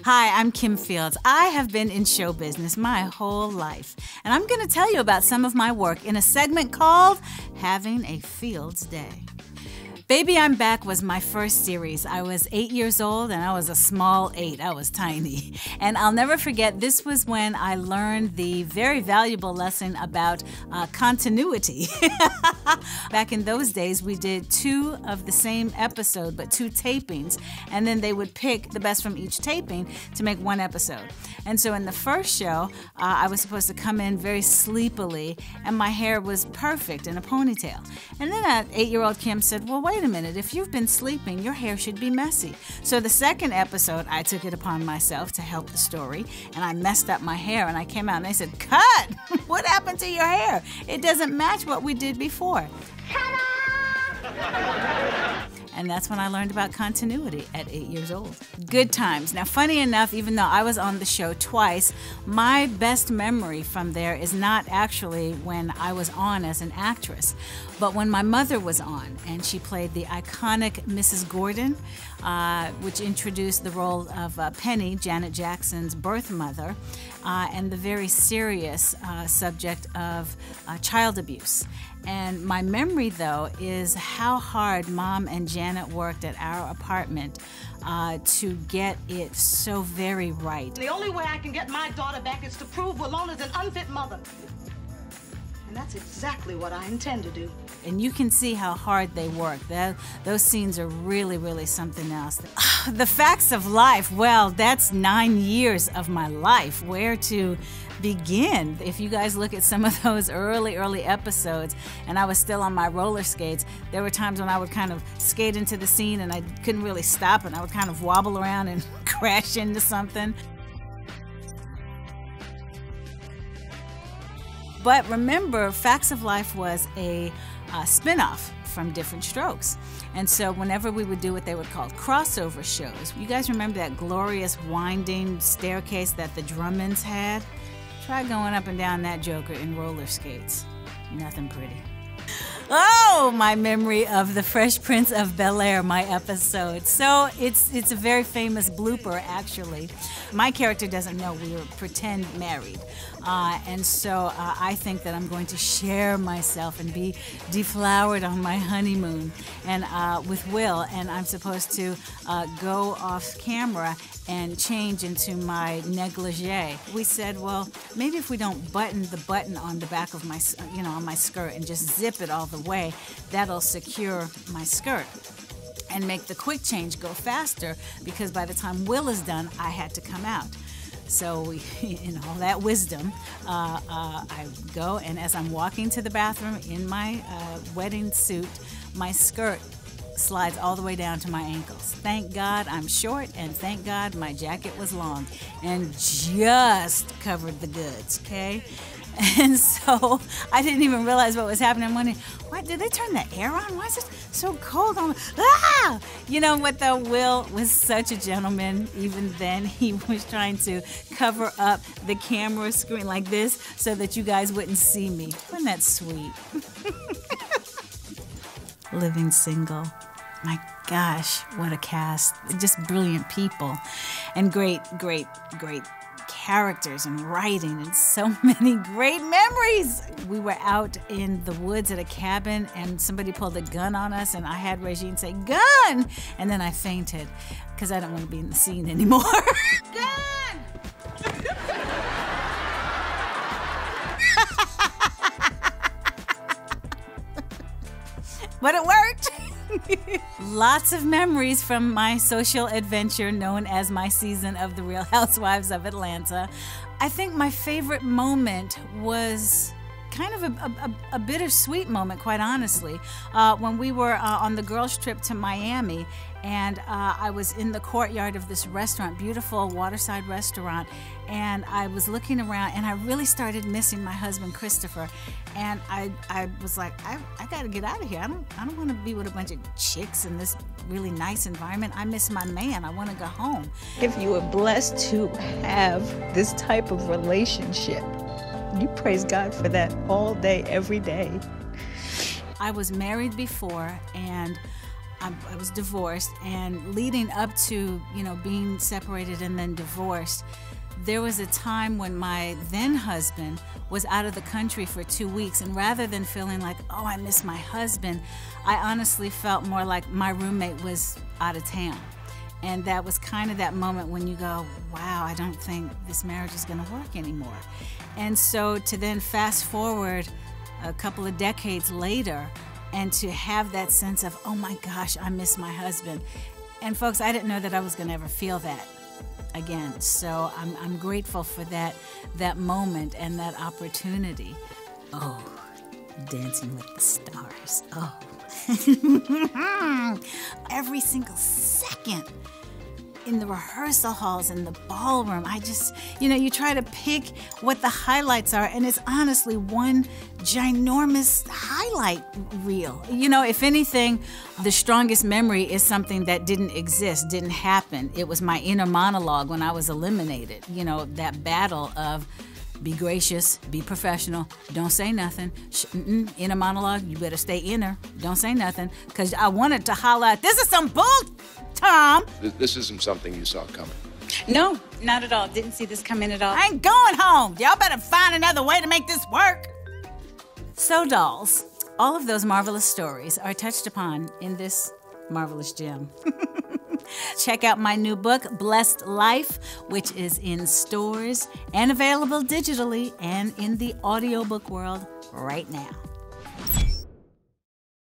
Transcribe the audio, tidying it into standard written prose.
Hi, I'm Kim Fields. I have been in show business my whole life, and I'm going to tell you about some of my work in a segment called Having a Fields Day. Baby, I'm Back was my first series. I was 8 years old and I was a small 8. I was tiny. And I'll never forget, this was when I learned the very valuable lesson about continuity. Back in those days, we did 2 of the same episode, but 2 tapings, and then they would pick the best from each taping to make 1 episode. And so in the first show, I was supposed to come in very sleepily, and my hair was perfect in a ponytail. And then that 8-year-old Kim said, well, wait a minute, if you've been sleeping, your hair should be messy. So the second episode, I took it upon myself to help the story, and I messed up my hair, and I came out and they said, cut! What happened to your hair? It doesn't match what we did before. And that's when I learned about continuity at 8 years old. Good times. Now, funny enough, even though I was on the show twice, my best memory from there is not actually when I was on as an actress, but when my mother was on, and she played the iconic Mrs. Gordon, which introduced the role of Penny, Janet Jackson's birth mother, and the very serious subject of child abuse. And my memory, though, is how hard Mom and Janet worked at our apartment to get it so very right. The only way I can get my daughter back is to prove Walona's an unfit mother. And that's exactly what I intend to do. And you can see how hard they work. Those scenes are really, really something else. The facts of life, well, that's 9 years of my life. Where to begin? If you guys look at some of those early episodes, and I was still on my roller skates, there were times when I would kind of skate into the scene and I couldn't really stop, and I would kind of wobble around and crash into something. But remember, Facts of Life was a spin-off from Different Strokes. And so whenever we would do what they would call crossover shows, you guys remember that glorious winding staircase that the Drummonds had? Try going up and down that joker in roller skates. Nothing pretty. Oh, my memory of the Fresh Prince of Bel-Air, my episode. So it's a very famous blooper, actually. My character doesn't know we were pretend married. And so I think that I'm going to share myself and be deflowered on my honeymoon and with Will, and I'm supposed to go off camera and change into my negligee. We said, well, maybe if we don't button the button on the back of my, on my skirt and just zip it all the way, that'll secure my skirt and make the quick change go faster, because by the time Will is done, I had to come out. So we, in all that wisdom, I go, and as I'm walking to the bathroom in my wedding suit, my skirt slides all the way down to my ankles. Thank God I'm short, and thank God my jacket was long and just covered the goods, okay? And so I didn't even realize what was happening. I'm wondering, why did they turn the air on? Why is it so cold? Ah! You know what, though? Will was such a gentleman. Even then, he was trying to cover up the camera screen like this so that you guys wouldn't see me. Wasn't that sweet? Living single. My gosh, what a cast. Just brilliant people and great characters and writing and so many great memories. We were out in the woods at a cabin and somebody pulled a gun on us, and I had Regine say, "Gun!" And then I fainted because I don't want to be in the scene anymore. Gun! But it worked. Lots of memories from my social adventure known as my season of The Real Housewives of Atlanta. I think my favorite moment was kind of a bittersweet moment, quite honestly, when we were on the girls' trip to Miami, and I was in the courtyard of this restaurant, beautiful waterside restaurant, and I was looking around, and I really started missing my husband, Christopher, and I was like, I gotta get out of here. I don't want to be with a bunch of chicks in this really nice environment. I miss my man. I want to go home. If you are blessed to have this type of relationship, you praise God for that all day, every day. I was married before, and I was divorced, and leading up to, being separated and then divorced, there was a time when my then husband was out of the country for 2 weeks, and rather than feeling like, oh, I miss my husband, I honestly felt more like my roommate was out of town. And that was kind of that moment when you go, wow, I don't think this marriage is going to work anymore. And so to then fast forward a couple of decades later and to have that sense of, oh my gosh, I miss my husband. And folks, I didn't know that I was going to ever feel that again. So I'm grateful for that moment and that opportunity. Oh, Dancing with the Stars. Oh. Every single second in the rehearsal halls, in the ballroom, I just, you try to pick what the highlights are, and it's honestly one ginormous highlight reel. If anything, the strongest memory is something that didn't exist, didn't happen. It was my inner monologue when I was eliminated. That battle of be gracious, be professional, don't say nothing. Inner monologue, you better stay inner, don't say nothing. Because I wanted to holler out, this is some bull, Tom. This isn't something you saw coming. No, not at all. Didn't see this coming at all. I ain't going home. Y'all better find another way to make this work. So, dolls, all of those marvelous stories are touched upon in this marvelous gem. Check out my new book, Blessed Life, which is in stores and available digitally and in the audiobook world right now.